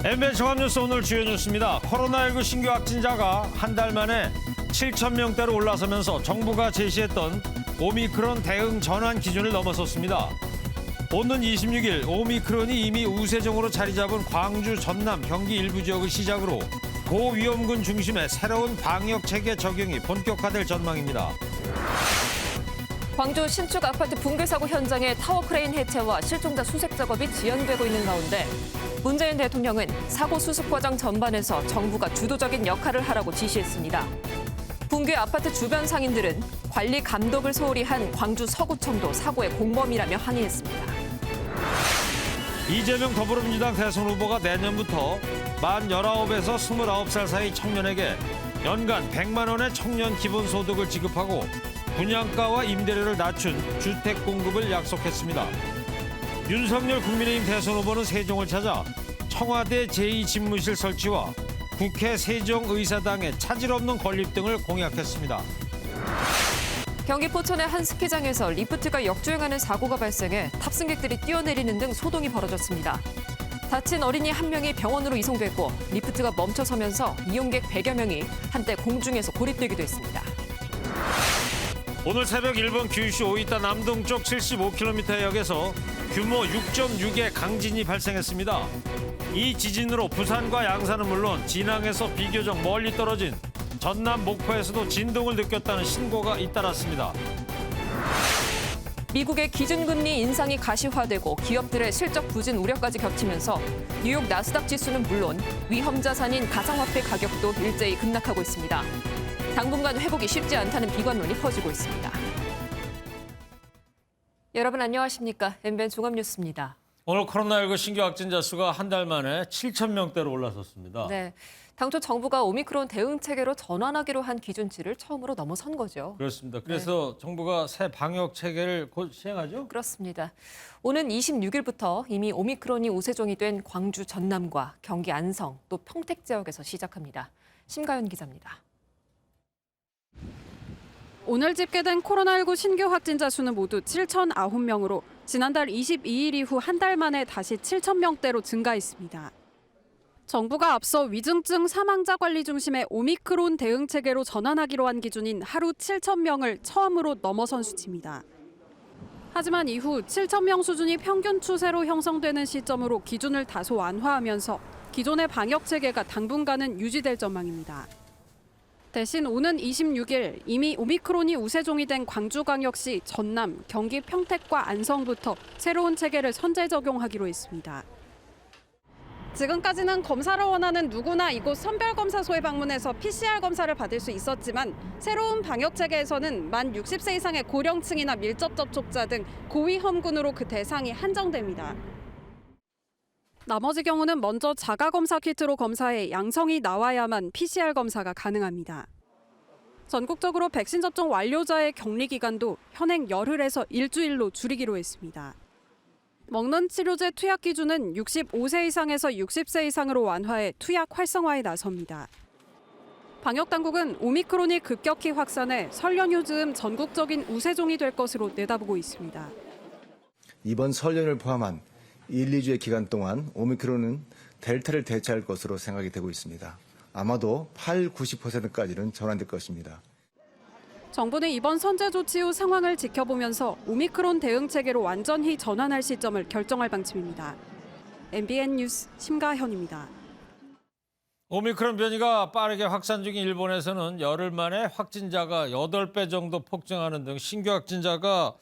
MBN 종합뉴스 오늘 주요 뉴스입니다. 코로나19 신규 확진자가 한 달 만에 7,000명대로 올라서면서 정부가 제시했던 오미크론 대응 전환 기준을 넘어섰습니다. 오는 26일 오미크론이 이미 우세종으로 자리 잡은 광주, 전남, 경기 일부 지역을 시작으로 고위험군 중심의 새로운 방역 체계 적용이 본격화될 전망입니다. 광주 신축 아파트 붕괴 사고 현장의 타워 크레인 해체와 실종자 수색 작업이 지연되고 있는 가운데 문재인 대통령은 사고 수습 과정 전반에서 정부가 주도적인 역할을 하라고 지시했습니다. 붕괴 아파트 주변 상인들은 관리 감독을 소홀히 한 광주 서구청도 사고의 공범이라며 항의했습니다. 이재명 더불어민주당 대선 후보가 내년부터 만 19에서 29살 사이 청년에게 연간 100만 원의 청년 기본소득을 지급하고 분양가와 임대료를 낮춘 주택 공급을 약속했습니다. 윤석열 국민의힘 대선 후보는 세종을 찾아 청와대 제2집무실 설치와 국회 세종의사당의 차질 없는 건립 등을 공약했습니다. 경기 포천의 한 스키장에서 리프트가 역주행하는 사고가 발생해 탑승객들이 뛰어내리는 등 소동이 벌어졌습니다. 다친 어린이 한 명이 병원으로 이송됐고 리프트가 멈춰서면서 이용객 100여 명이 한때 공중에서 고립되기도 했습니다. 오늘 새벽 일본 규슈 오이타 남동쪽 75km 역에서 규모 6.6의 강진이 발생했습니다. 이 지진으로 부산과 양산은 물론 진앙에서 비교적 멀리 떨어진 전남 목포에서도 진동을 느꼈다는 신고가 잇따랐습니다. 미국의 기준금리 인상이 가시화되고 기업들의 실적 부진 우려까지 겹치면서 뉴욕 나스닥 지수는 물론 위험 자산인 가상화폐 가격도 일제히 급락하고 있습니다. 당분간 회복이 쉽지 않다는 비관론이 퍼지고 있습니다. 여러분 안녕하십니까? MBN 종합뉴스입니다. 오늘 코로나19 신규 확진자 수가 한 달 만에 7,000명대로 올라섰습니다. 네, 당초 정부가 오미크론 대응 체계로 전환하기로 한 기준치를 처음으로 넘어선 거죠. 그렇습니다. 그래서 정부가 새 방역 체계를 곧 시행하죠? 그렇습니다. 오는 26일부터 이미 오미크론이 우세종이 된 광주, 전남과 경기 안성, 또 평택 지역에서 시작합니다. 심가연 기자입니다. 오늘 집계된 코로나19 신규 확진자 수는 모두 7,009명으로 지난달 22일 이후 한 달 만에 다시 7,000명대로 증가했습니다. 정부가 앞서 위중증 사망자 관리 중심의 오미크론 대응 체계로 전환하기로 한 기준인 하루 7,000명을 처음으로 넘어선 수치입니다. 하지만 이후 7,000명 수준이 평균 추세로 형성되는 시점으로 기준을 다소 완화하면서 기존의 방역 체계가 당분간은 유지될 전망입니다. 대신 오는 26일 이미 오미크론이 우세종이 된 광주광역시, 전남, 경기 평택과 안성부터 새로운 체계를 선제 적용하기로 했습니다. 지금까지는 검사를 원하는 누구나 이곳 선별검사소에 방문해서 PCR 검사를 받을 수 있었지만 새로운 방역 체계에서는 만 60세 이상의 고령층이나 밀접 접촉자 등 고위험군으로 그 대상이 한정됩니다. 나머지 경우는 먼저 자가검사 키트로 검사해 양성이 나와야만 PCR 검사가 가능합니다. 전국적으로 백신 접종 완료자의 격리 기간도 현행 열흘에서 일주일로 줄이기로 했습니다. 먹는 치료제 투약 기준은 65세 이상에서 60세 이상으로 완화해 투약 활성화에 나섭니다. 방역당국은 오미크론이 급격히 확산해 설 연휴 즈음 전국적인 우세종이 될 것으로 내다보고 있습니다. 이번 설 연휴를 포함한 1, 2주의 기간 동안 오미크론은 델타를 대체할 것으로 생각이 되고 있습니다. 아마도 8, 90%까지는 전환될 것입니다. 정부는 이번 선제 조치 후 상황을 지켜보면서 오미크론 대응 체계로 완전히 전환할 시점을 결정할 방침입니다. MBN 뉴스 심가현입니다. 오미크론 변이가 빠르게 확산 중인 일본에서는 열흘 만에 확진자가 8배 정도 폭증하는 등 신규 확진자가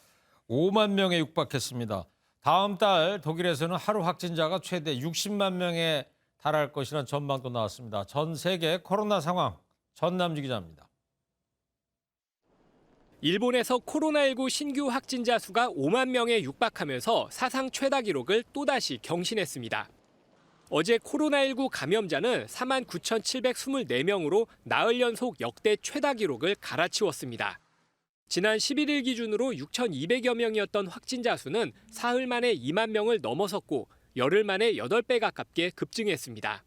5만 명에 육박했습니다. 다음 달 독일에서는 하루 확진자가 최대 60만 명에 달할 것이라는 전망도 나왔습니다. 전 세계 코로나 상황 전남주 기자입니다. 일본에서 코로나19 신규 확진자 수가 5만 명에 육박하면서 사상 최다 기록을 또다시 경신했습니다. 어제 코로나19 감염자는 49,724명으로 나흘 연속 역대 최다 기록을 갈아치웠습니다. 지난 11일 기준으로 6,200여 명이었던 확진자 수는 사흘 만에 2만 명을 넘어섰고 열흘 만에 8배 가깝게 급증했습니다.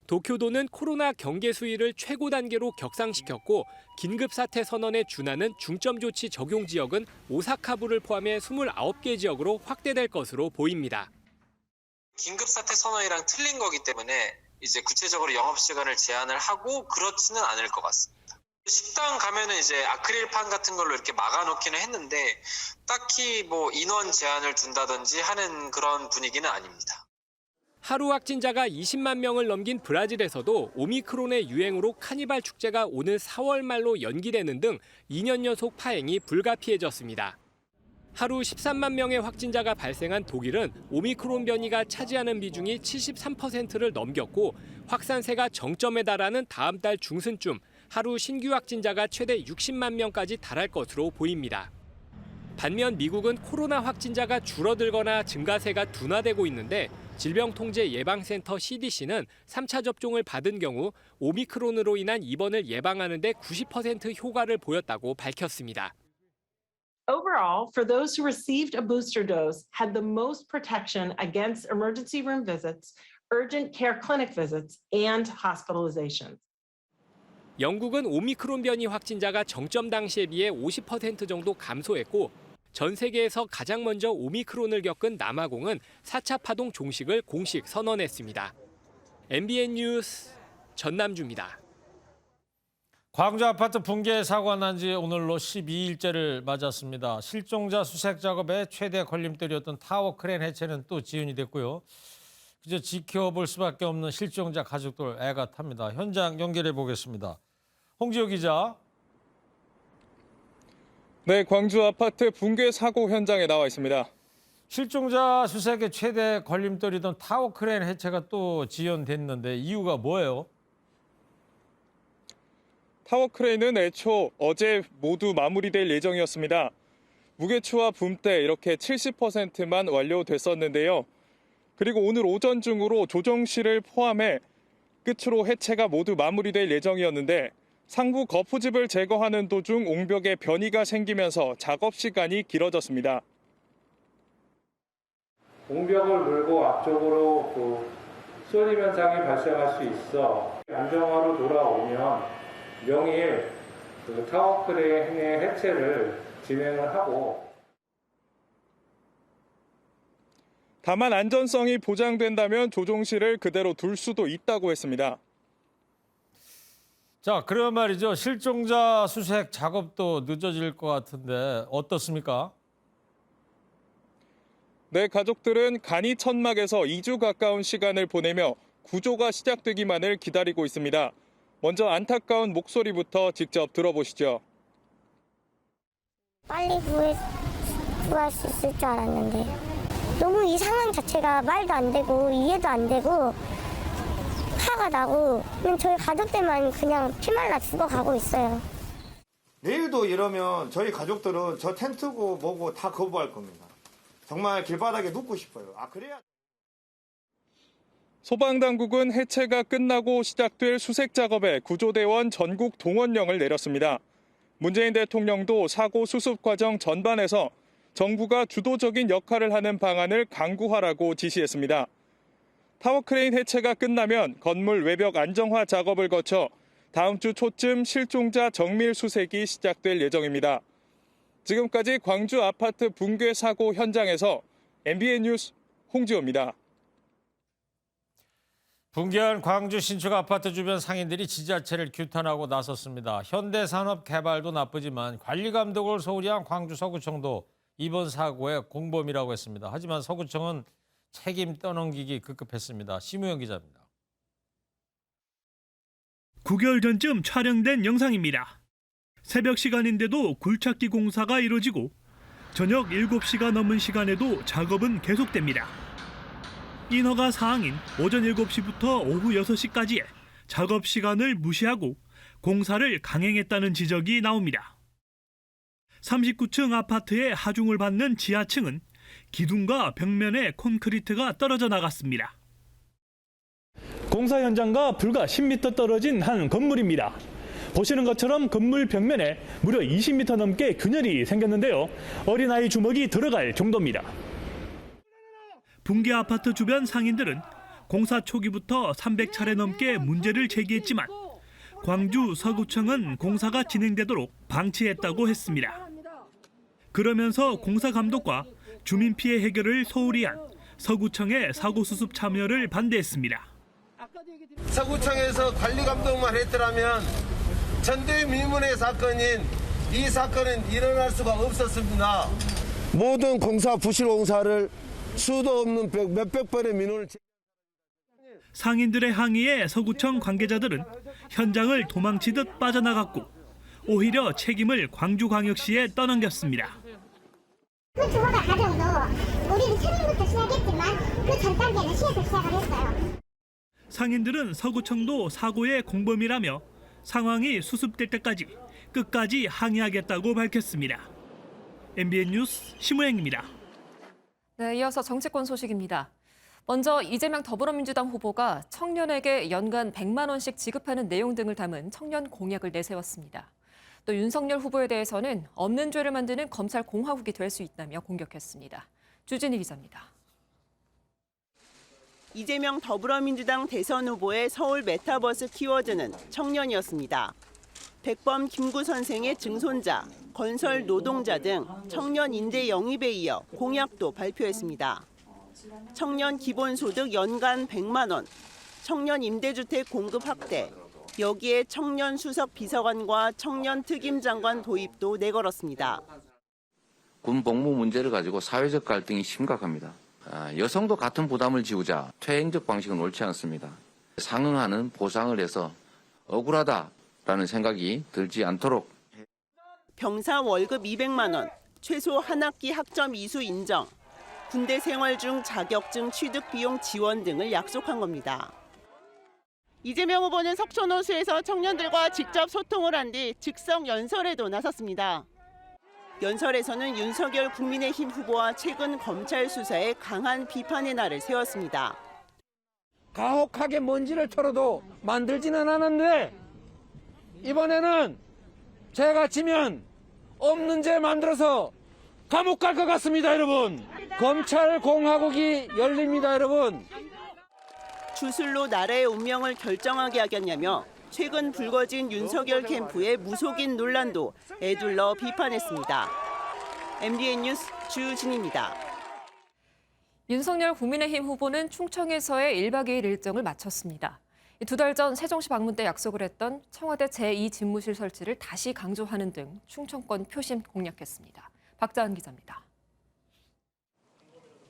도쿄도는 코로나 경계 수위를 최고 단계로 격상시켰고 긴급사태 선언에 준하는 중점 조치 적용 지역은 오사카부를 포함해 29개 지역으로 확대될 것으로 보입니다. 긴급사태 선언이랑 틀린 거기 때문에 이제 구체적으로 영업시간을 제한을 하고 그렇지는 않을 것 같습니다. 식당 가면은 이제 아크릴판 같은 걸로 이렇게 막아놓기는 했는데 딱히 뭐 인원 제한을 둔다든지 하는 그런 분위기는 아닙니다. 하루 확진자가 20만 명을 넘긴 브라질에서도 오미크론의 유행으로 카니발 축제가 오늘 4월 말로 연기되는 등 2년 연속 파행이 불가피해졌습니다. 하루 13만 명의 확진자가 발생한 독일은 오미크론 변이가 차지하는 비중이 73%를 넘겼고 확산세가 정점에 달하는 다음 달 중순쯤 하루 신규 확진자가 최대 60만 명까지 달할 것으로 보입니다. 반면 미국은 코로나 확진자가 줄어들거나 증가세가 둔화되고 있는데 질병통제예방센터 CDC는 3차 접종을 받은 경우 오미크론으로 인한 입원을 예방하는 데 90% 효과를 보였다고 밝혔습니다. Overall, for those who received a booster dose, had the most protection against emergency room visits, urgent care clinic visits, and hospitalizations. 영국은 오미크론 변이 확진자가 정점 당시에 비해 50% 정도 감소했고 전 세계에서 가장 먼저 오미크론을 겪은 남아공은 4차 파동 종식을 공식 선언했습니다. MBN 뉴스 전남주입니다. 광주 아파트 붕괴 사고가 난 지 오늘로 12일째를 맞았습니다. 실종자 수색 작업에 최대 걸림돌이었던 타워 크레인 해체는 또 지연이 됐고요. 그저 지켜볼 수밖에 없는 실종자 가족들 애가 탑니다. 현장 연결해 보겠습니다. 홍지호 기자. 네, 광주 아파트 붕괴 사고 현장에 나와 있습니다. 실종자 수색의 최대 걸림돌이던 타워 크레인 해체가 또 지연됐는데 이유가 뭐예요? 타워 크레인은 애초 어제 모두 마무리될 예정이었습니다. 무게추와 붐대 이렇게 70%만 완료됐었는데요. 그리고 오늘 오전 중으로 조정실을 포함해 끝으로 해체가 모두 마무리될 예정이었는데 상부 거푸집을 제거하는 도중 옹벽에 변이가 생기면서 작업 시간이 길어졌습니다. 옹벽을 물고 앞쪽으로 쏠림 현상이 발생할 수 있어 안정화로 돌아오면 명일 타워 크레인의 해체를 진행을 하고 다만 안전성이 보장된다면 조종실을 그대로 둘 수도 있다고 했습니다. 자, 그러면 말이죠. 실종자 수색 작업도 늦어질 것 같은데 어떻습니까? 네, 가족들은 간이 천막에서 2주 가까운 시간을 보내며 구조가 시작되기만을 기다리고 있습니다. 먼저 안타까운 목소리부터 직접 들어보시죠. 빨리 구할 수 있을 줄 알았는데 너무 이 상황 자체가 말도 안 되고 이해도 안 되고 화가 나고 저희 가족들만 그냥 피말라 죽어가고 있어요. 내일도 이러면 저희 가족들은 저 텐트고 뭐고 다 거부할 겁니다. 정말 길바닥에 눕고 싶어요. 그래야. 소방당국은 해체가 끝나고 시작될 수색 작업에 구조대원 전국 동원령을 내렸습니다. 문재인 대통령도 사고 수습 과정 전반에서 정부가 주도적인 역할을 하는 방안을 강구하라고 지시했습니다. 타워 크레인 해체가 끝나면 건물 외벽 안정화 작업을 거쳐 다음 주 초쯤 실종자 정밀 수색이 시작될 예정입니다. 지금까지 광주 아파트 붕괴 사고 현장에서 MBN 뉴스 홍지호입니다. 붕괴한 광주 신축 아파트 주변 상인들이 지자체를 규탄하고 나섰습니다. 현대산업개발도 나쁘지만 관리 감독을 소홀히 한 광주 서구청도 이번 사고의 공범이라고 했습니다. 하지만 서구청은 책임 떠넘기기 급급했습니다. 심우영 기자입니다. 9개월 전쯤 촬영된 영상입니다. 새벽 시간인데도 굴착기 공사가 이루어지고 저녁 7시가 넘은 시간에도 작업은 계속됩니다. 인허가 사항인 오전 7시부터 오후 6시까지의 작업 시간을 무시하고 공사를 강행했다는 지적이 나옵니다. 39층 아파트의 하중을 받는 지하층은 기둥과 벽면에 콘크리트가 떨어져 나갔습니다. 공사 현장과 불과 10m 떨어진 한 건물입니다. 보시는 것처럼 건물 벽면에 무려 20m 넘게 균열이 생겼는데요. 어린아이 주먹이 들어갈 정도입니다. 붕괴 아파트 주변 상인들은 공사 초기부터 300차례 넘게 문제를 제기했지만 광주 서구청은 공사가 진행되도록 방치했다고 했습니다. 그러면서 공사 감독과 주민 피해 해결을 소홀히 한 서구청의 사고수습 참여를 반대했습니다. 서구청에서 관리 감독만 했더라면 전대 미문의 사건인 이 사건은 일어날 수가 없었습니다. 모든 공사 부실 공사를 수도 없는 몇백 번의 민원을 상인들의 항의에 서구청 관계자들은 현장을 도망치듯 빠져나갔고 오히려 책임을 광주광역시에 떠넘겼습니다. 그 주거가 과정도 우리는 처음부터 시작했지만 그 전 단계는 시에서 시작을 했어요. 상인들은 서구청도 사고의 공범이라며 상황이 수습될 때까지 끝까지 항의하겠다고 밝혔습니다. MBN 뉴스 심우영입니다. 네, 이어서 정치권 소식입니다. 먼저 이재명 더불어민주당 후보가 청년에게 연간 100만 원씩 지급하는 내용 등을 담은 청년 공약을 내세웠습니다. 또 윤석열 후보에 대해서는 없는 죄를 만드는 검찰 공화국이 될 수 있다며 공격했습니다. 주진희 기자입니다. 이재명 더불어민주당 대선 후보의 서울 메타버스 키워드는 청년이었습니다. 백범 김구 선생의 증손자, 건설 노동자 등 청년 인재 영입에 이어 공약도 발표했습니다. 청년 기본소득 연간 100만 원, 청년 임대주택 공급 확대, 여기에 청년 수석 비서관과 청년 특임장관 도입도 내걸었습니다. 군 복무 문제를 가지고 사회적 갈등이 심각합니다. 여성도 같은 부담을 지우자. 퇴행적 방식은 옳지 않습니다. 상응하는 보상을 해서 억울하다라는 생각이 들지 않도록. 병사 월급 200만 원, 최소 한 학기 학점 이수 인정, 군대 생활 중 자격증 취득 비용 지원 등을 약속한 겁니다. 이재명 후보는 석촌호수에서 청년들과 직접 소통을 한 뒤 즉석 연설에도 나섰습니다. 연설에서는 윤석열 국민의힘 후보와 최근 검찰 수사에 강한 비판의 날을 세웠습니다. 가혹하게 먼지를 털어도 만들지는 않았는데 이번에는 제가 지면 없는 죄 만들어서 감옥 갈 것 같습니다, 여러분. 검찰 공화국이 열립니다, 여러분. 주술로 나라의 운명을 결정하게 하겠냐며 최근 불거진 윤석열 캠프의 무속인 논란도 에둘러 비판했습니다. MBN 뉴스 주진입니다. 윤석열 국민의힘 후보는 충청에서의 1박 2일 일정을 마쳤습니다. 2달 전 세종시 방문 때 약속을 했던 청와대 제2집무실 설치를 다시 강조하는 등 충청권 표심 공략했습니다. 박자은 기자입니다.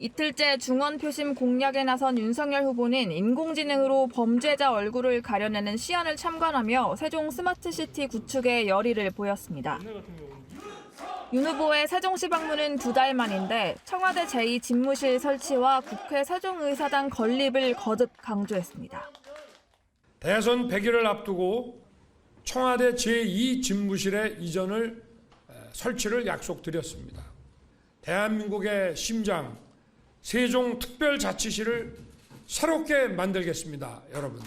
이틀째 중원 표심 공략에 나선 윤석열 후보는 인공지능으로 범죄자 얼굴을 가려내는 시연을 참관하며 세종 스마트시티 구축에 열의를 보였습니다. 윤 후보의 세종시 방문은 2달 만인데 청와대 제2집무실 설치와 국회 세종의사당 건립을 거듭 강조했습니다. 대선 100일을 앞두고 청와대 제2집무실의 이전을 설치를 약속드렸습니다. 대한민국의 심장 세종특별자치시를 새롭게 만들겠습니다, 여러분.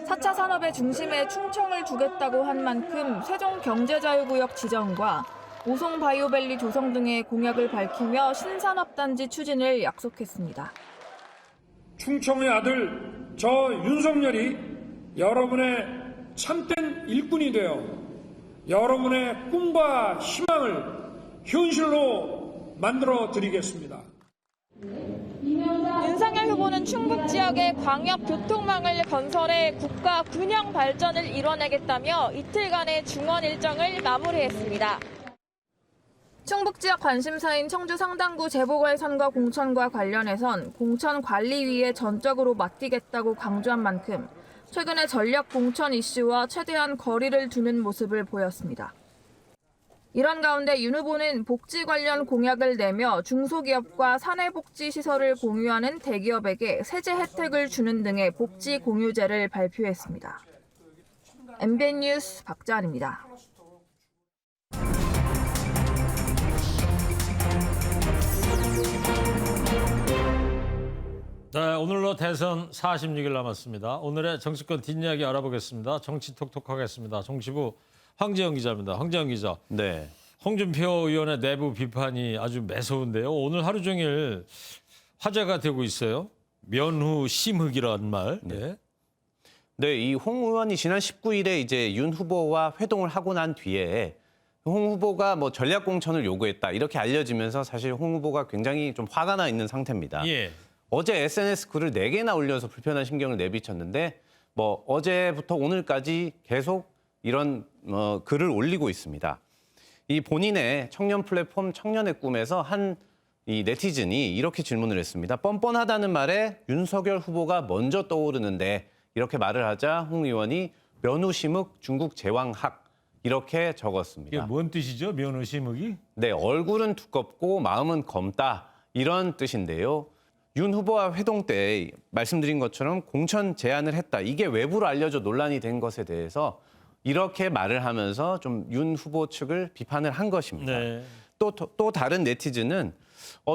4차 산업의 중심에 충청을 두겠다고 한 만큼 세종경제자유구역 지정과 오송바이오밸리 조성 등의 공약을 밝히며 신산업단지 추진을 약속했습니다. 충청의 아들 저 윤석열이 여러분의 참된 일꾼이 되어 여러분의 꿈과 희망을 현실로 만들어 드리겠습니다. 윤석열 후보는 충북 지역의 광역 교통망을 건설해 국가 균형 발전을 이뤄내겠다며 이틀간의 중원 일정을 마무리했습니다. 충북 지역 관심사인 청주 상당구 재보궐선거 공천과 관련해선 공천관리위에 전적으로 맡기겠다고 강조한 만큼 최근에 전략 공천 이슈와 최대한 거리를 두는 모습을 보였습니다. 이런 가운데 윤 후보는 복지 관련 공약을 내며 중소기업과 사내복지시설을 공유하는 대기업에게 세제 혜택을 주는 등의 복지 공유제를 발표했습니다. MBN 뉴스 박자은입니다. 네, 오늘로 대선 46일 남았습니다. 오늘의 정치권 뒷이야기 알아보겠습니다. 정치 톡톡하겠습니다. 정치부 황재영 기자입니다. 황재영 기자. 네. 홍준표 의원의 내부 비판이 아주 매서운데요. 오늘 하루 종일 화제가 되고 있어요. 면후 심흑이라는 말. 네. 네, 이 홍 의원이 지난 19일에 이제 윤 후보와 회동을 하고 난 뒤에 홍 후보가 뭐 전략 공천을 요구했다 이렇게 알려지면서 사실 홍 후보가 굉장히 좀 화가 나 있는 상태입니다. 예. 어제 SNS 글을 4개나 올려서 불편한 심경을 내비쳤는데 뭐 어제부터 오늘까지 계속 이런 글을 올리고 있습니다. 이 본인의 청년 플랫폼 청년의 꿈에서 한 이 네티즌이 이렇게 질문을 했습니다. 뻔뻔하다는 말에 윤석열 후보가 먼저 떠오르는데 이렇게 말을 하자 홍 의원이 면우심흑 중국 제왕학 이렇게 적었습니다. 이게 뭔 뜻이죠? 면허심흑이? 네, 얼굴은 두껍고 마음은 검다 이런 뜻인데요. 윤 후보와 회동 때 말씀드린 것처럼 공천 제안을 했다. 이게 외부로 알려져 논란이 된 것에 대해서 이렇게 말을 하면서 좀 윤 후보 측을 비판을 한 것입니다. 네. 또 다른 네티즌은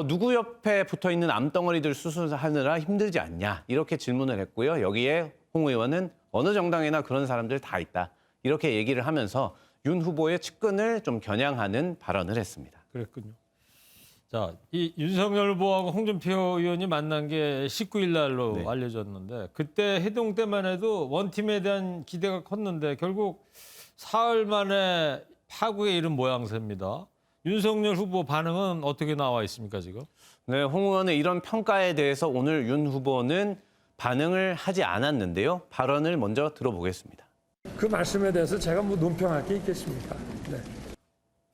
누구 옆에 붙어있는 암덩어리들 수술하느라 힘들지 않냐 이렇게 질문을 했고요. 여기에 홍 의원은 어느 정당에나 그런 사람들 다 있다. 이렇게 얘기를 하면서 윤 후보의 측근을 좀 겨냥하는 발언을 했습니다. 그랬군요. 자, 이 윤석열 후보하고 홍준표 의원이 만난 게 19일 날로 네. 알려졌는데 그때 해동 때만 해도 원팀에 대한 기대가 컸는데 결국 사흘 만에 파국에 이른 모양새입니다. 윤석열 후보 반응은 어떻게 나와 있습니까, 지금? 네, 홍 의원의 이런 평가에 대해서 오늘 윤 후보는 반응을 하지 않았는데요. 발언을 먼저 들어보겠습니다. 그 말씀에 대해서 제가 뭐 논평할 게 있겠습니까? 네.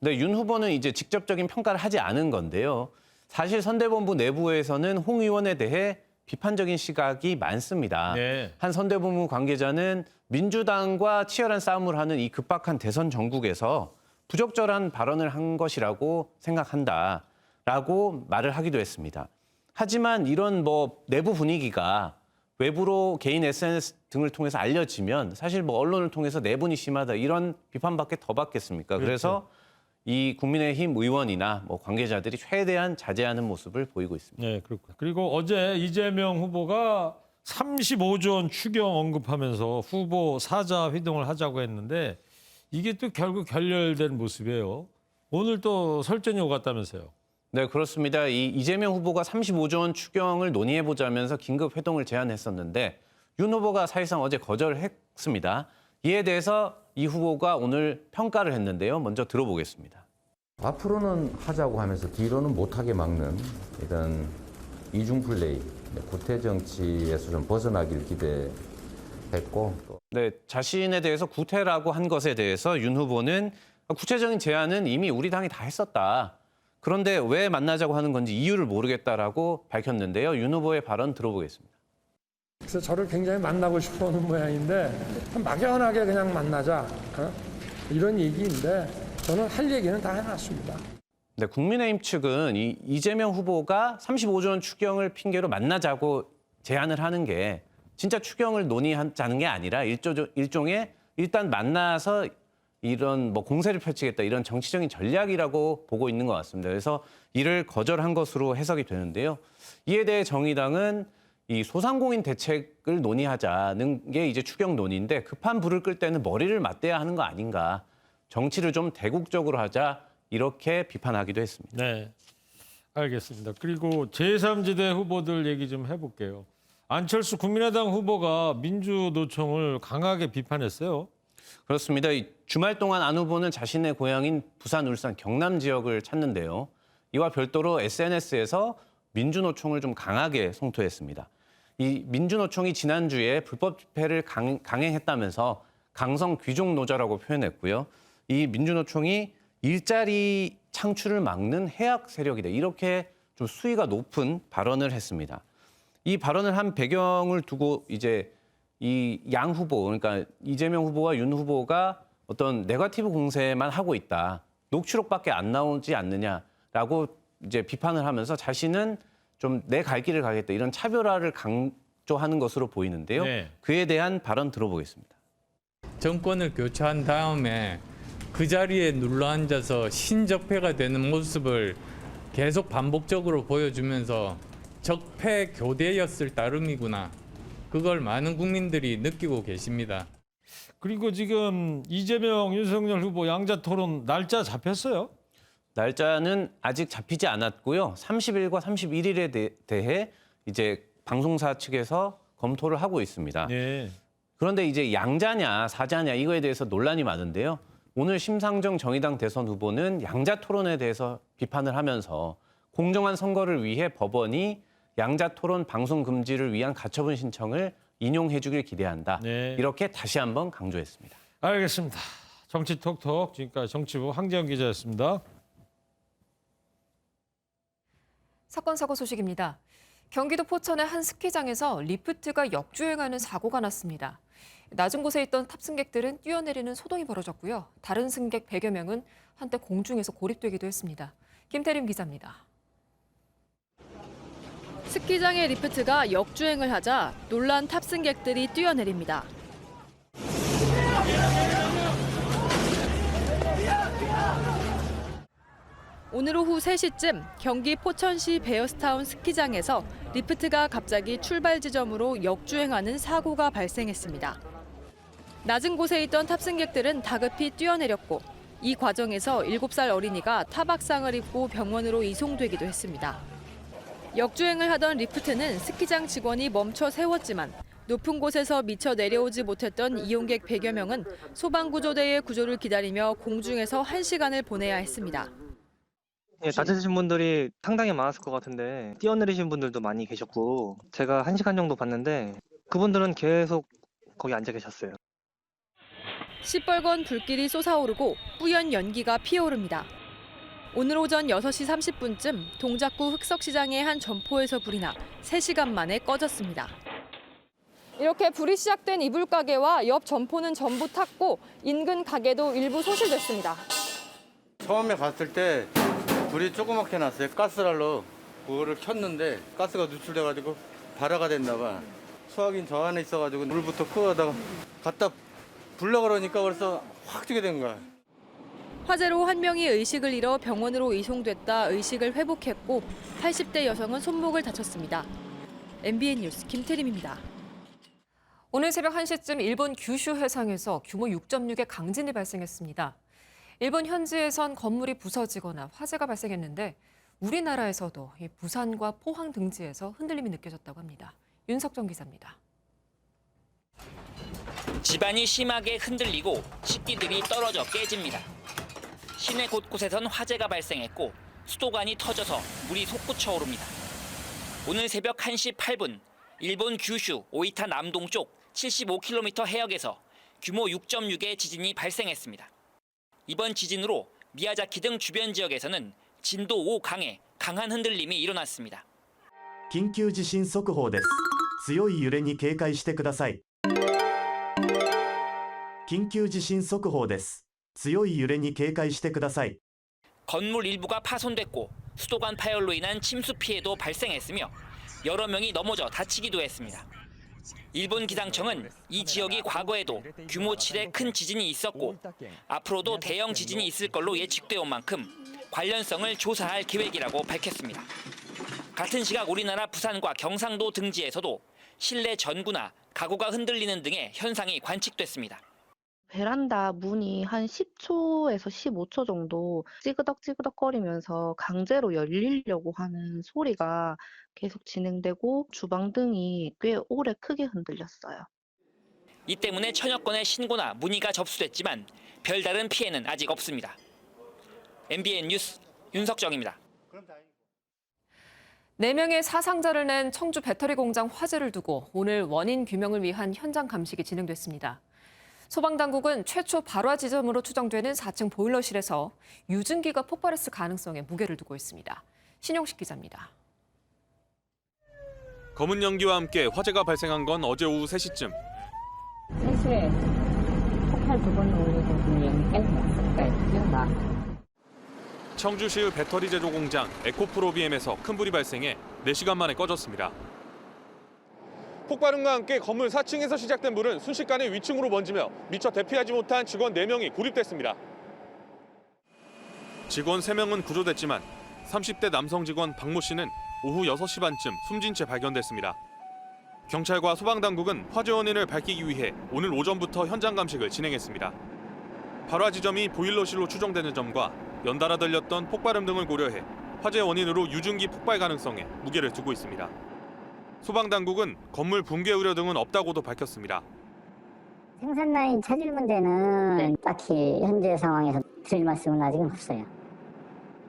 네, 윤 후보는 이제 직접적인 평가를 하지 않은 건데요. 사실 선대본부 내부에서는 홍 의원에 대해 비판적인 시각이 많습니다. 네. 한 선대본부 관계자는 민주당과 치열한 싸움을 하는 이 급박한 대선 전국에서 부적절한 발언을 한 것이라고 생각한다라고 말을 하기도 했습니다. 하지만 이런 뭐 내부 분위기가 외부로 개인 SNS 등을 통해서 알려지면 사실 뭐 언론을 통해서 내분이 심하다 이런 비판밖에 더 받겠습니까? 그래서 이 국민의힘 의원이나 뭐 관계자들이 최대한 자제하는 모습을 보이고 있습니다. 네, 그렇군요. 그리고 어제 이재명 후보가 35조 원 추경 언급하면서 후보 사자 회동을 하자고 했는데 이게 또 결국 결렬된 모습이에요. 오늘 또 설전이 오갔다면서요. 네, 그렇습니다. 이재명 후보가 35조 원 추경을 논의해보자면서 긴급 회동을 제안했었는데 윤 후보가 사실상 어제 거절했습니다. 이에 대해서 이 후보가 오늘 평가를 했는데요. 먼저 들어보겠습니다. 앞으로는 하자고 하면서 뒤로는 못하게 막는 이런 이중 플레이, 구태 정치에서 좀 벗어나길 기대했고. 네, 자신에 대해서 구태라고 한 것에 대해서 윤 후보는 구체적인 제안은 이미 우리 당이 다 했었다. 그런데 왜 만나자고 하는 건지 이유를 모르겠다라고 밝혔는데요. 윤 후보의 발언 들어보겠습니다. 그래서 저를 굉장히 만나고 싶어 하는 모양인데 막연하게 그냥 만나자 이런 얘기인데 저는 할 얘기는 다 해놨습니다. 네, 국민의힘 측은 이재명 후보가 35조 원 추경을 핑계로 만나자고 제안을 하는 게 진짜 추경을 논의하자는 게 아니라 일종의 일단 만나서 이런 뭐 공세를 펼치겠다 이런 정치적인 전략이라고 보고 있는 것 같습니다. 그래서 이를 거절한 것으로 해석이 되는데요. 이에 대해 정의당은 이 소상공인 대책을 논의하자는 게 이제 추경 논의인데 급한 불을 끌 때는 머리를 맞대야 하는 거 아닌가. 정치를 좀 대국적으로 하자 이렇게 비판하기도 했습니다. 네, 알겠습니다. 그리고 제3지대 후보들 얘기 좀 해볼게요. 안철수 국민의당 후보가 민주노총을 강하게 비판했어요. 그렇습니다. 주말 동안 안 후보는 자신의 고향인 부산, 울산, 경남 지역을 찾는데요. 이와 별도로 SNS에서 민주노총을 좀 강하게 성토했습니다. 이 민주노총이 지난주에 불법 집회를 강행했다면서 강성 귀족 노조라고 표현했고요. 이 민주노총이 일자리 창출을 막는 해악 세력이다. 이렇게 좀 수위가 높은 발언을 했습니다. 이 발언을 한 배경을 두고 이제 이 양 후보, 그러니까 이재명 후보와 윤 후보가 어떤 네거티브 공세만 하고 있다. 녹취록밖에 안 나오지 않느냐라고 이제 비판을 하면서 자신은 좀 내 갈 길을 가겠다. 이런 차별화를 강조하는 것으로 보이는데요. 네. 그에 대한 발언 들어보겠습니다. 정권을 교체한 다음에 그 자리에 눌러앉아서 신적폐가 되는 모습을 계속 반복적으로 보여주면서 적폐 교대였을 따름이구나. 그걸 많은 국민들이 느끼고 계십니다. 그리고 지금 이재명, 윤석열 후보 양자 토론 날짜 잡혔어요? 날짜는 아직 잡히지 않았고요. 30일과 31일에 대해 이제 방송사 측에서 검토를 하고 있습니다. 네. 그런데 이제 양자냐 사자냐 이거에 대해서 논란이 많은데요. 오늘 심상정 정의당 대선 후보는 양자 토론에 대해서 비판을 하면서 공정한 선거를 위해 법원이 양자 토론 방송 금지를 위한 가처분 신청을 인용해 주길 기대한다. 네. 이렇게 다시 한번 강조했습니다. 알겠습니다. 정치톡톡 지금까지 정치부 황재영 기자였습니다. 사건 사고 소식입니다. 경기도 포천의 한 스키장에서 리프트가 역주행하는 사고가 났습니다. 낮은 곳에 있던 탑승객들은 뛰어내리는 소동이 벌어졌고요. 다른 승객 100여 명은 한때 공중에서 고립되기도 했습니다. 김태림 기자입니다. 스키장의 리프트가 역주행을 하자 놀란 탑승객들이 뛰어내립니다. 오늘 오후 3시쯤 경기 포천시 베어스타운 스키장에서 리프트가 갑자기 출발 지점으로 역주행하는 사고가 발생했습니다. 낮은 곳에 있던 탑승객들은 다급히 뛰어내렸고 이 과정에서 7살 어린이가 타박상을 입고 병원으로 이송되기도 했습니다. 역주행을 하던 리프트는 스키장 직원이 멈춰 세웠지만 높은 곳에서 미처 내려오지 못했던 이용객 100여 명은 소방구조대의 구조를 기다리며 공중에서 1시간을 보내야 했습니다. 다치신 분들이 상당히 많았을 것 같은데 뛰어내리신 분들도 많이 계셨고 제가 1시간 정도 봤는데 그분들은 계속 거기 앉아 계셨어요. 시뻘건 불길이 솟아오르고 뿌연 연기가 피어오릅니다. 오늘 오전 6시 30분쯤 동작구 흑석시장의 한 점포에서 불이 나 3시간 만에 꺼졌습니다. 이렇게 불이 시작된 이불 가게와 옆 점포는 전부 탔고 인근 가게도 일부 소실됐습니다. 처음에 갔을 때 불이 조그맣게 났어요. 가스랄로 그거를 켰는데 가스가 누출돼가지고 발화가 됐나 봐. 수화기는 저 안에 있어가지고 물부터 끄어다가 갖다 불러 그러니까 벌써 확 찌게 된 거야. 화재로 한 명이 의식을 잃어 병원으로 이송됐다 의식을 회복했고 80대 여성은 손목을 다쳤습니다. MBN 뉴스 김태림입니다. 오늘 새벽 1시쯤 일본 규슈 해상에서 규모 6.6의 강진이 발생했습니다. 일본 현지에선 건물이 부서지거나 화재가 발생했는데 우리나라에서도 이 부산과 포항 등지에서 흔들림이 느껴졌다고 합니다. 윤석정 기자입니다. 집안이 심하게 흔들리고 식기들이 떨어져 깨집니다. 시내 곳곳에선 화재가 발생했고 수도관이 터져서 물이 솟구쳐 오릅니다. 오늘 새벽 1시 8분 일본 규슈 오이타 남동쪽 75km 해역에서 규모 6.6의 지진이 발생했습니다. 이번 지진으로 미야자키 등 주변 지역에서는 진도 5강의 강한 흔들림이 일어났습니다. 緊急地震速報です。強い揺れに警戒してください。緊急地震速報です。強い揺れに警戒してください。 건물 일부가 파손됐고 수도관 파열로 인한 침수 피해도 발생했으며 여러 명이 넘어져 다치기도 했습니다. 일본 기상청은 이 지역이 과거에도 규모 7의 큰 지진이 있었고 앞으로도 대형 지진이 있을 걸로 예측돼 온 만큼 관련성을 조사할 계획이라고 밝혔습니다. 같은 시각 우리나라 부산과 경상도 등지에서도 실내 전구나 가구가 흔들리는 등의 현상이 관측됐습니다. 베란다 문이 한 10초에서 15초 정도 찌그덕찌그덕거리면서 강제로 열리려고 하는 소리가 계속 진행되고 주방 등이 꽤 오래 크게 흔들렸어요. 이 때문에 천여 건의 신고나 문의가 접수됐지만 별다른 피해는 아직 없습니다. MBN 뉴스 윤석정입니다. 4명의 사상자를 낸 청주 배터리 공장 화재를 두고 오늘 원인 규명을 위한 현장 감식이 진행됐습니다. 소방당국은 최초 발화 지점으로 추정되는 4층 보일러실에서 유증기가 폭발했을 가능성에 무게를 두고 있습니다. 신용식 기자입니다. 검은 연기와 함께 화재가 발생한 건 어제 오후 3시쯤. 세수에 폭발 2번을 올리고 분명히 깨졌습니다. 청주시의 배터리 제조 공장 에코프로비엠에서 큰 불이 발생해 4시간 만에 꺼졌습니다. 폭발음과 함께 건물 4층에서 시작된 불은 순식간에 위층으로 번지며 미처 대피하지 못한 직원 4명이 고립됐습니다. 직원 3명은 구조됐지만 30대 남성 직원 박모 씨는 오후 6시 반쯤 숨진 채 발견됐습니다. 경찰과 소방당국은 화재 원인을 밝히기 위해 오늘 오전부터 현장 감식을 진행했습니다. 발화 지점이 보일러실로 추정되는 점과 연달아 들렸던 폭발음 등을 고려해 화재 원인으로 유증기 폭발 가능성에 무게를 두고 있습니다. 소방당국은 건물 붕괴 우려 등은 없다고도 밝혔습니다. 생산 라인 차질 문제는 딱히 현재 상황에서 드릴 말씀은 아직은 없어요.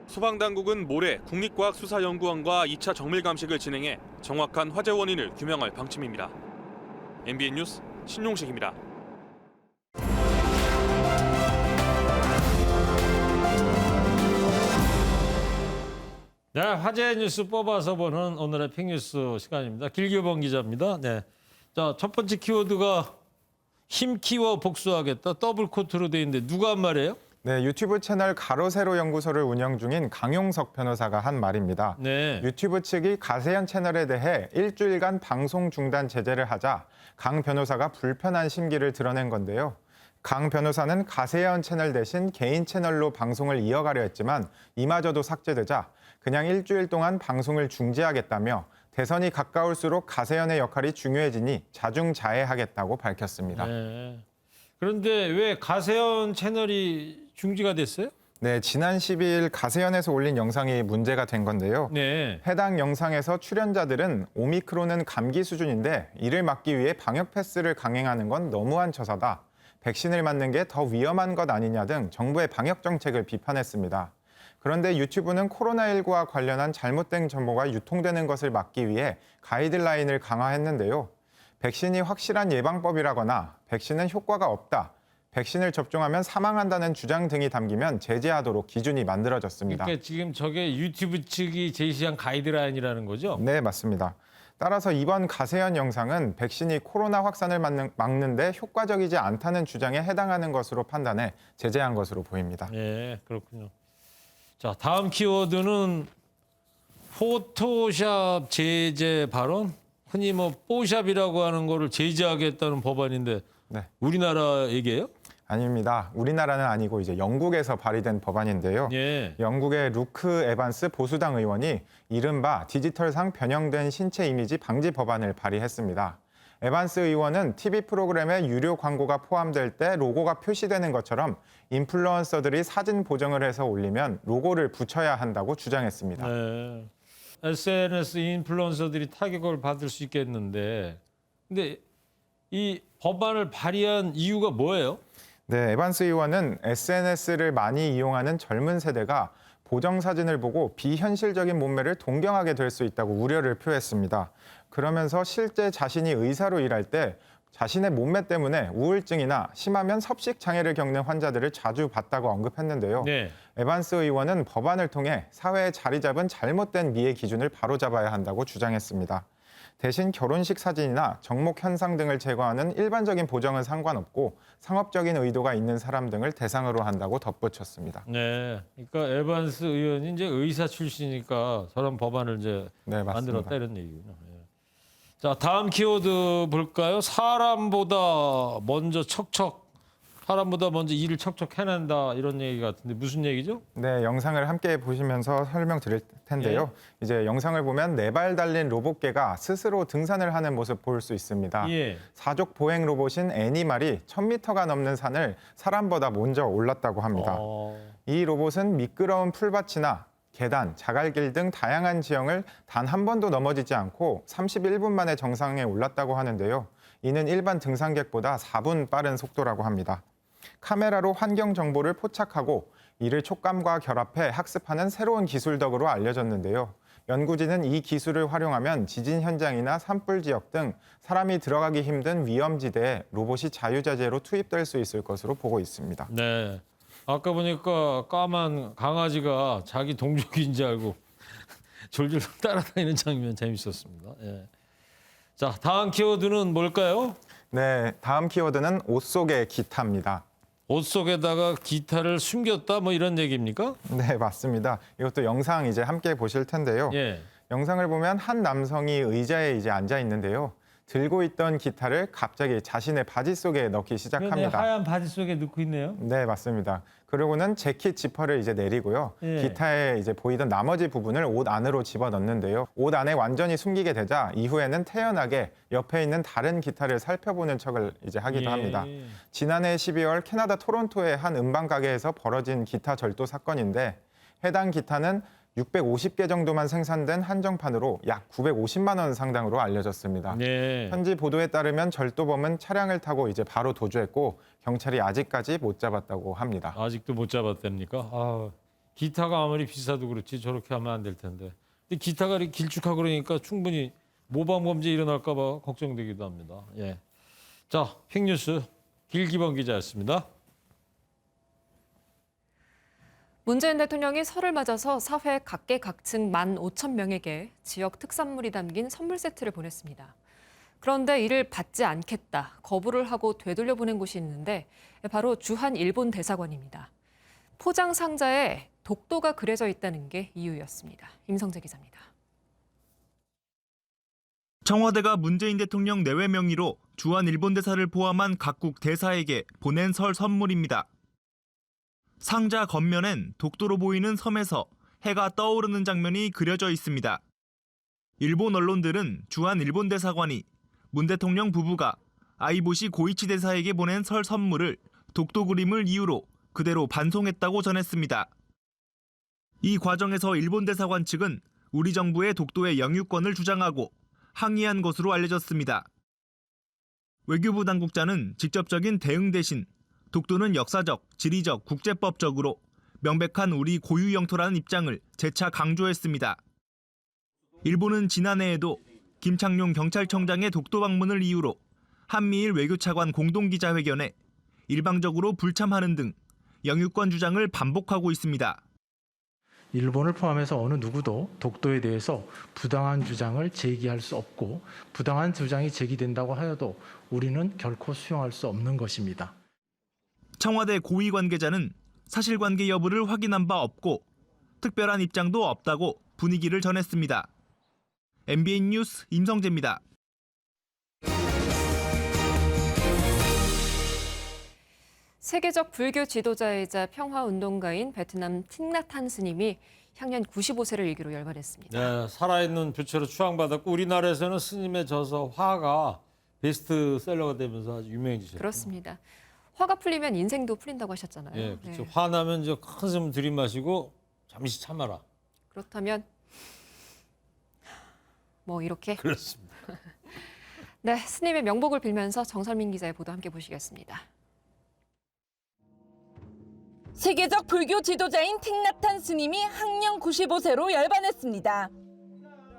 소방당국은 모레 국립과학수사연구원과 2차 정밀 감식을 진행해 정확한 화재 원인을 규명할 방침입니다. MBN 뉴스 신용식입니다. 네, 화제 뉴스 뽑아서 보는 오늘의 픽뉴스 시간입니다. 길규범 기자입니다. 네, 자, 첫 번째 키워드가 힘 키워 복수하겠다. 더블 코트로 돼 있는데 누가 한 말이에요? 네, 유튜브 채널 가로세로 연구소를 운영 중인 강용석 변호사가 한 말입니다. 네. 유튜브 측이 가세현 채널에 대해 일주일간 방송 중단 제재를 하자 강 변호사가 불편한 심기를 드러낸 건데요. 강 변호사는 가세현 채널 대신 개인 채널로 방송을 이어가려 했지만 이마저도 삭제되자 그냥 일주일 동안 방송을 중지하겠다며 대선이 가까울수록 가세현의 역할이 중요해지니 자중자애하겠다고 밝혔습니다. 네. 그런데 왜 가세현 채널이 중지가 됐어요? 네, 지난 12일 가세현에서 올린 영상이 문제가 된 건데요. 네. 해당 영상에서 출연자들은 오미크론은 감기 수준인데 이를 막기 위해 방역 패스를 강행하는 건 너무한 처사다. 백신을 맞는 게 더 위험한 것 아니냐 등 정부의 방역 정책을 비판했습니다. 그런데 유튜브는 코로나19와 관련한 잘못된 정보가 유통되는 것을 막기 위해 가이드라인을 강화했는데요. 백신이 확실한 예방법이라거나 백신은 효과가 없다, 백신을 접종하면 사망한다는 주장 등이 담기면 제재하도록 기준이 만들어졌습니다. 그러니까 지금 저게 유튜브 측이 제시한 가이드라인이라는 거죠? 네, 맞습니다. 따라서 이번 가세현 영상은 백신이 코로나 확산을 막는 데 효과적이지 않다는 주장에 해당하는 것으로 판단해 제재한 것으로 보입니다. 네, 그렇군요. 자, 다음 키워드는 포토샵 제재 발언? 흔히 뭐 뽀샵이라고 하는 거를 제재하겠다는 법안인데 네. 우리나라 얘기예요? 아닙니다. 우리나라는 아니고 이제 영국에서 발의된 법안인데요. 예. 영국의 루크 에반스 보수당 의원이 이른바 디지털상 변형된 신체 이미지 방지 법안을 발의했습니다. 에반스 의원은 TV 프로그램에 유료 광고가 포함될 때 로고가 표시되는 것처럼 인플루언서들이 사진 보정을 해서 올리면 로고를 붙여야 한다고 주장했습니다. 네. SNS 인플루언서들이 타격을 받을 수 있겠는데, 근데 이 법안을 발의한 이유가 뭐예요? 네, 에반스 의원은 SNS를 많이 이용하는 젊은 세대가 보정 사진을 보고 비현실적인 몸매를 동경하게 될 수 있다고 우려를 표했습니다. 그러면서 실제 자신이 의사로 일할 때 자신의 몸매 때문에 우울증이나 심하면 섭식 장애를 겪는 환자들을 자주 봤다고 언급했는데요. 네. 에반스 의원은 법안을 통해 사회에 자리 잡은 잘못된 미의 기준을 바로잡아야 한다고 주장했습니다. 대신 결혼식 사진이나 정목 현상 등을 제거하는 일반적인 보정은 상관없고 상업적인 의도가 있는 사람 등을 대상으로 한다고 덧붙였습니다. 네, 그러니까 에반스 의원이 이제 의사 출신이니까 저런 법안을 이제 네, 만들었다 이런 얘기군요. 네. 자, 다음 키워드 볼까요? 사람보다 먼저 일을 척척 해낸다 이런 얘기 같은데 무슨 얘기죠? 네, 영상을 함께 보시면서 설명드릴 텐데요. 이제 영상을 보면 4발 달린 로봇개가 스스로 등산을 하는 모습 볼 수 있습니다. 예. 사족 보행 로봇인 애니말이 1000m가 넘는 산을 사람보다 먼저 올랐다고 합니다. 이 로봇은 미끄러운 풀밭이나 계단, 자갈길 등 다양한 지형을 단 한 번도 넘어지지 않고 31분 만에 정상에 올랐다고 하는데요. 이는 일반 등산객보다 4분 빠른 속도라고 합니다. 카메라로 환경 정보를 포착하고 이를 촉감과 결합해 학습하는 새로운 기술 덕으로 알려졌는데요. 연구진은 이 기술을 활용하면 지진 현장이나 산불 지역 등 사람이 들어가기 힘든 위험지대에 로봇이 자유자재로 투입될 수 있을 것으로 보고 있습니다. 네. 아까 보니까 까만 강아지가 자기 동족인 줄 알고 졸졸 따라다니는 장면 재밌었습니다. 예. 자, 다음 키워드는 뭘까요? 네, 다음 키워드는 옷 속의 기타입니다. 옷 속에다가 기타를 숨겼다 뭐 이런 얘기입니까? 네, 맞습니다. 이것도 영상 이제 함께 보실 텐데요. 예. 영상을 보면 한 남성이 의자에 이제 앉아 있는데요. 들고 있던 기타를 갑자기 자신의 바지 속에 넣기 시작합니다. 하얀 바지 속에 넣고 있네요. 네, 맞습니다. 그러고는 재킷 지퍼를 이제 내리고요. 예. 기타에 이제 보이던 나머지 부분을 옷 안으로 집어넣는데요. 옷 안에 완전히 숨기게 되자 이후에는 태연하게 옆에 있는 다른 기타를 살펴보는 척을 이제 하기도 합니다. 지난해 12월 캐나다 토론토의 한 음반 가게에서 벌어진 기타 절도 사건인데 해당 기타는 650개 정도만 생산된 한정판으로 약 950만 원 상당으로 알려졌습니다. 네. 현지 보도에 따르면 절도범은 차량을 타고 이제 바로 도주했고 경찰이 아직까지 못 잡았다고 합니다. 아직도 못 잡았답니까? 아, 기타가 아무리 비싸도 그렇지 저렇게 하면 안 될 텐데. 근데 기타가 이렇게 길쭉하고 그러니까 충분히 모방 범죄 일어날까 봐 걱정되기도 합니다. 예. 자, 빅뉴스 길기범 기자였습니다. 문재인 대통령이 설을 맞아서 사회 각계각층 15,000명에게 지역 특산물이 담긴 선물 세트를 보냈습니다. 그런데 이를 받지 않겠다, 거부를 하고 되돌려 보낸 곳이 있는데 바로 주한 일본 대사관입니다. 포장 상자에 독도가 그려져 있다는 게 이유였습니다. 임성재 기자입니다. 청와대가 문재인 대통령 내외 명의로 주한 일본 대사를 포함한 각국 대사에게 보낸 설 선물입니다. 상자 겉면엔 독도로 보이는 섬에서 해가 떠오르는 장면이 그려져 있습니다. 일본 언론들은 주한 일본 대사관이 문 대통령 부부가 아이보시 고이치 대사에게 보낸 설 선물을 독도 그림을 이유로 그대로 반송했다고 전했습니다. 이 과정에서 일본 대사관 측은 우리 정부의 독도의 영유권을 주장하고 항의한 것으로 알려졌습니다. 외교부 당국자는 직접적인 대응 대신 독도는 역사적, 지리적, 국제법적으로 명백한 우리 고유 영토라는 입장을 재차 강조했습니다. 일본은 지난해에도 김창룡 경찰청장의 독도 방문을 이유로 한미일 외교차관 공동기자회견에 일방적으로 불참하는 등 영유권 주장을 반복하고 있습니다. 일본을 포함해서 어느 누구도 독도에 대해서 부당한 주장을 제기할 수 없고 부당한 주장이 제기된다고 하여도 우리는 결코 수용할 수 없는 것입니다. 청와대 고위 관계자는 사실관계 여부를 확인한 바 없고 특별한 입장도 없다고 분위기를 전했습니다. MBN 뉴스 임성재입니다. 세계적 불교 지도자이자 평화운동가인 베트남 틱나탄 스님이 향년 95세를 일기로 열반했습니다. 네, 살아있는 부처로 추앙받았고 우리나라에서는 스님의 저서 화가 베스트셀러가 되면서 아주 유명해지셨죠. 그렇습니다. 화가 풀리면 인생도 풀린다고 하셨잖아요. 예, 그렇죠. 네. 화나면 저 큰 숨 들이마시고 잠시 참아라. 그렇다면 뭐 이렇게. 그렇습니다. 네, 스님의 명복을 빌면서 정설민 기자의 보도 함께 보시겠습니다. 세계적 불교 지도자인 틱나탄 스님이 향년 95세로 열반했습니다.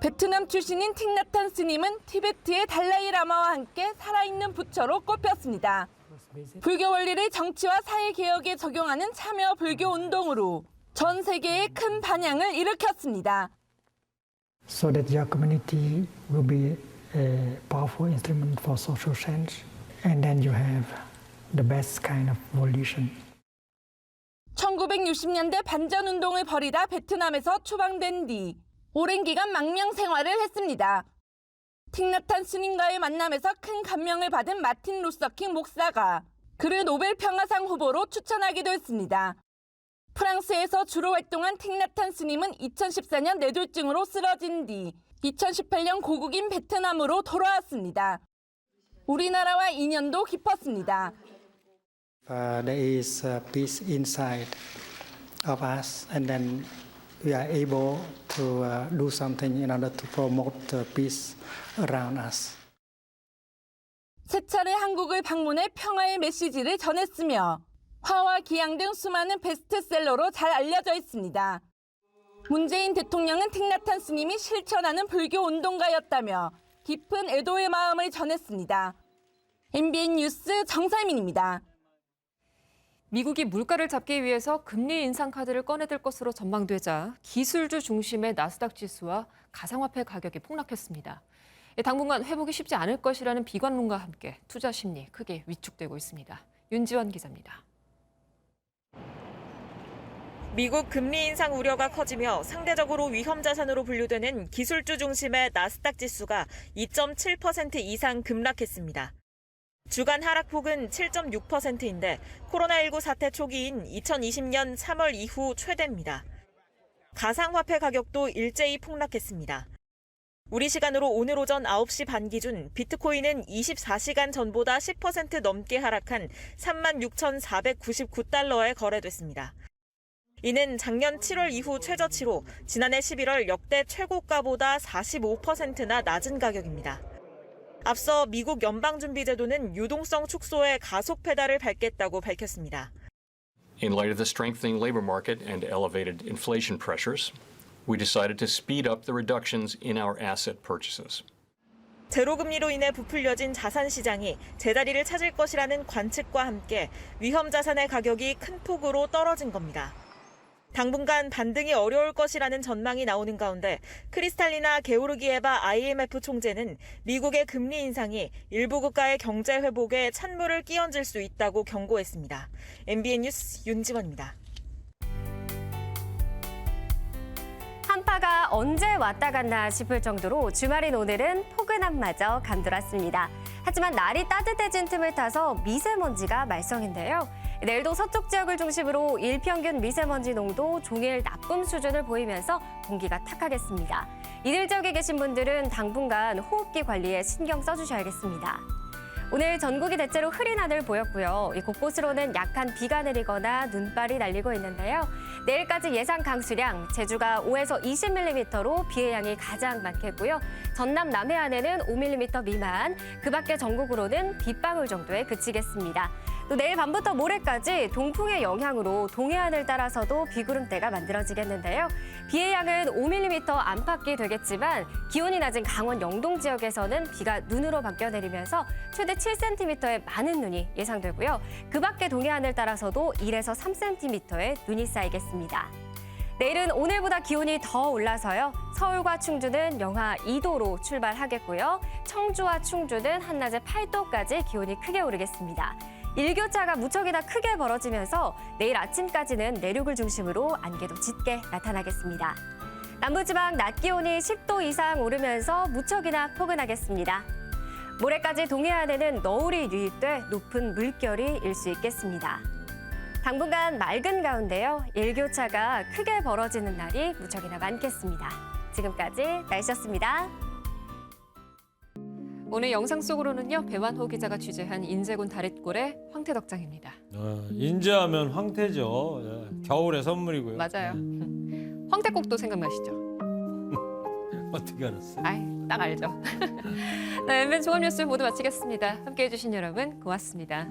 베트남 출신인 틱나탄 스님은 티베트의 달라이 라마와 함께 살아있는 부처로 꼽혔습니다. 불교 원리를 정치와 사회 개혁에 적용하는 참여 불교 운동으로 전 세계에 큰 반향을 일으켰습니다. So that your community will be a powerful instrument for social change, and then you have the best kind of volition. 1960년대 반전운동을 벌이다 베트남에서 추방된 뒤 오랜 기간 망명 생활을 했습니다. 틱나탄 스님과의 만남에서 큰 감명을 받은 마틴 루서킹 목사가 그를 노벨 평화상 후보로 추천하기도 했습니다. 프랑스에서 주로 활동한 틱나탄 스님은 2014년 뇌졸중으로 쓰러진 뒤 2018년 고국인 베트남으로 돌아왔습니다. 우리나라와 인연도 깊었습니다. There is peace inside of us, and then we are able to do something in order to promote the peace around us. 세 차례 한국을 방문해 평화의 메시지를 전했으며 화와 기양 등 수많은 베스트셀러로 잘 알려져 있습니다. 문재인 대통령은 틱나탄 스님이 실천하는 불교 운동가였다며 깊은 애도의 마음을 전했습니다. MBN 뉴스 정살민입니다. 미국이 물가를 잡기 위해서 금리 인상 카드를 꺼내들 것으로 전망되자 기술주 중심의 나스닥 지수와 가상화폐 가격이 폭락했습니다. 당분간 회복이 쉽지 않을 것이라는 비관론과 함께 투자 심리 크게 위축되고 있습니다. 윤지원 기자입니다. 미국 금리 인상 우려가 커지며 상대적으로 위험 자산으로 분류되는 기술주 중심의 나스닥 지수가 2.7% 이상 급락했습니다. 주간 하락폭은 7.6%인데 코로나19 사태 초기인 2020년 3월 이후 최대입니다. 가상화폐 가격도 일제히 폭락했습니다. 우리 시간으로 오늘 오전 9시 반 기준 비트코인은 24시간 전보다 10% 넘게 하락한 36,499달러에 거래됐습니다. 이는 작년 7월 이후 최저치로 지난해 11월 역대 최고가보다 45%나 낮은 가격입니다. 앞서 미국 연방준비제도는 유동성 축소에 가속 페달을 밟겠다고 밝혔습니다. In light of the strengthening labor market and elevated inflation pressures, we decided to speed up the reductions in our asset purchases. 제로금리로 인해 부풀려진 자산 시장이 제자리를 찾을 것이라는 관측과 함께 위험 자산의 가격이 큰 폭으로 떨어진 겁니다. 당분간 반등이 어려울 것이라는 전망이 나오는 가운데 크리스탈리나 게오르기에바 IMF 총재는 미국의 금리 인상이 일부 국가의 경제 회복에 찬물을 끼얹을 수 있다고 경고했습니다. MBN 뉴스 윤지원입니다. 한파가 언제 왔다 갔나 싶을 정도로 주말인 오늘은 포근함마저 감돌았습니다. 하지만 날이 따뜻해진 틈을 타서 미세먼지가 말썽인데요. 내일도 서쪽 지역을 중심으로 일평균 미세먼지 농도 종일 나쁨 수준을 보이면서 공기가 탁하겠습니다. 이들 지역에 계신 분들은 당분간 호흡기 관리에 신경 써주셔야겠습니다. 오늘 전국이 대체로 흐린 하늘 보였고요. 곳곳으로는 약한 비가 내리거나 눈발이 날리고 있는데요. 내일까지 예상 강수량, 제주가 5에서 20mm로 비의 양이 가장 많겠고요. 전남 남해안에는 5mm 미만, 그 밖에 전국으로는 빗방울 정도에 그치겠습니다. 또 내일 밤부터 모레까지 동풍의 영향으로 동해안을 따라서도 비구름대가 만들어지겠는데요. 비의 양은 5mm 안팎이 되겠지만 기온이 낮은 강원 영동 지역에서는 비가 눈으로 바뀌어 내리면서 최대 7cm의 많은 눈이 예상되고요. 그 밖에 동해안을 따라서도 1에서 3cm의 눈이 쌓이겠습니다. 내일은 오늘보다 기온이 더 올라서요. 서울과 충주는 영하 2도로 출발하겠고요. 청주와 충주는 한낮에 8도까지 기온이 크게 오르겠습니다. 일교차가 무척이나 크게 벌어지면서 내일 아침까지는 내륙을 중심으로 안개도 짙게 나타나겠습니다. 남부지방 낮 기온이 10도 이상 오르면서 무척이나 포근하겠습니다. 모레까지 동해안에는 너울이 유입돼 높은 물결이 일 수 있겠습니다. 당분간 맑은 가운데요. 일교차가 크게 벌어지는 날이 무척이나 많겠습니다. 지금까지 날씨였습니다. 오늘 영상 속으로는요. 배완호 기자가 취재한 인제군 다릿골의 황태덕장입니다. 인제하면 황태죠. 겨울의 선물이고요. 맞아요. 황태국도 생각나시죠? 어떻게 알았어요? 아이, 딱 알죠. 네, MBN 종합뉴스 모두 마치겠습니다. 함께해 주신 여러분 고맙습니다.